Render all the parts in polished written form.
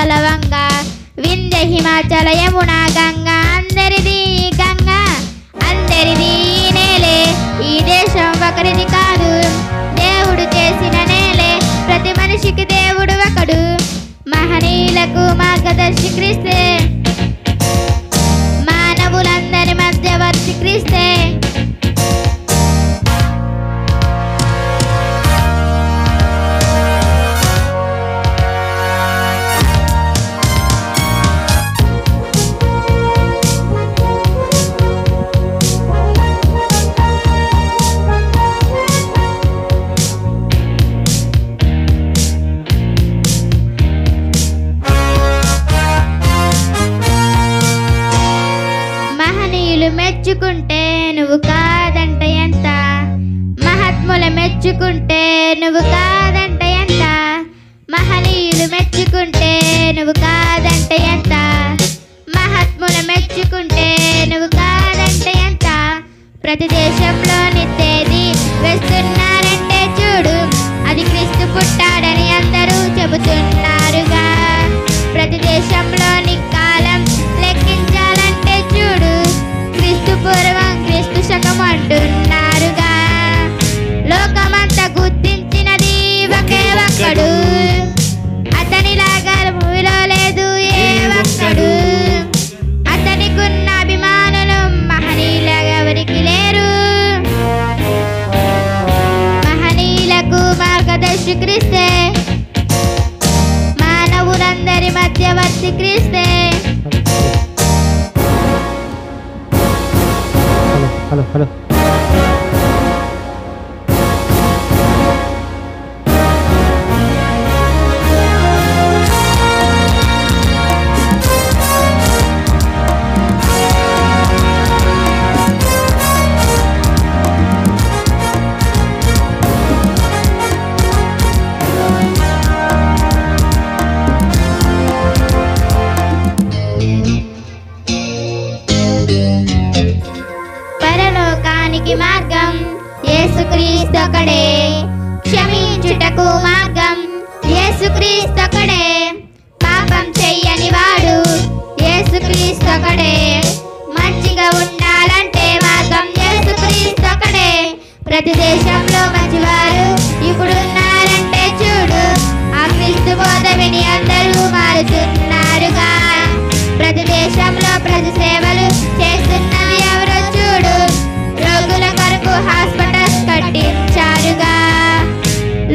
కలవంగా వింధ్య హిమాచల యమున గంగా అందరిది గంగా అందరిది నేలే ఈ దేశం ఒకరిది కాదు దేవుడు చేసిన నేలే ప్రతి మనిషికి దేవుడు ఒకడు మహనీయులకు మార్గదర్శి క్రీస్తే మానవులందరి మధ్యవర్తి క్రీస్తే మెచ్చుకుంటే నువ్వు కాదంట ఎంత మహాత్ముల మెచ్చుకుంటే నువ్వు కాదంట ఎంత మహనీయులు మెచ్చుకుంటే నువ్వు కాదంట ఎంత మహాత్ముల మెచ్చుకుంటే నువ్వు కాదంట ఎంత ప్రతి దేశంలో నిత్తేది వేస్తున్నారంటే చూడు అది క్రీస్తు పుట్టాడని అందరూ చెబుతున్నారుగా ప్రతి దేశంలోని కాలం లెక్కించాలంటే చూడు క్రీస్తు పూర్వం క్రీస్తు శకం అంటున్నారుగా లోకమంతా గుర్తించినది ఒకే ఒక్కడు అతనిలాగా భూమిలో లేదు ఏ ఒక్కడు అతనికున్న అభిమానులు మహనీయులుగా ఎవరికి లేరు మహనీయులకు మార్గదర్శి క్రీస్తే మానవులందరి మధ్యవర్తి క్రీస్తే హలో మార్గం యేసుక్రీస్తొకడే క్షమించుటకు మార్గం యేసుక్రీస్తొకడే పాపం చెయ్యని వాడు యేసుక్రీస్తొకడే మంచిగా ఉండాలంటే మార్గం యేసుక్రీస్తొకడే ప్రతి దేశంలో మంచివారు ఇప్పుడున్నారంటే చూడు ఆ క్రీస్తు బోధ విని అందరూ మారుతున్నారుగా ప్రతి దేశంలో ప్రతి సేవలు చేస్తున్నవి ఎవరో చూడు రోగుల కొరకు హాస్పిటల్స్ కట్టించారుగా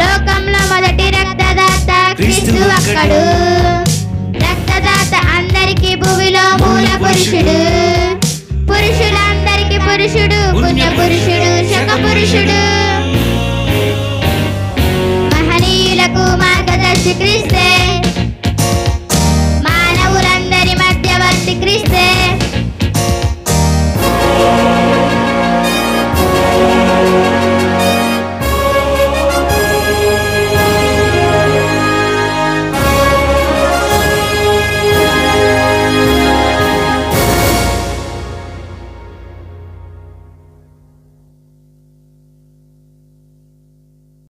లోకంలో మొదటి రక్తదాత క్రీస్తు ఒక్కడు రక్తదాత అందరికి భూమిలో మూల పురుషుడు పురుషులందరికి పురుషుడు పుణ్య పురుషుడు శక పురుషుడు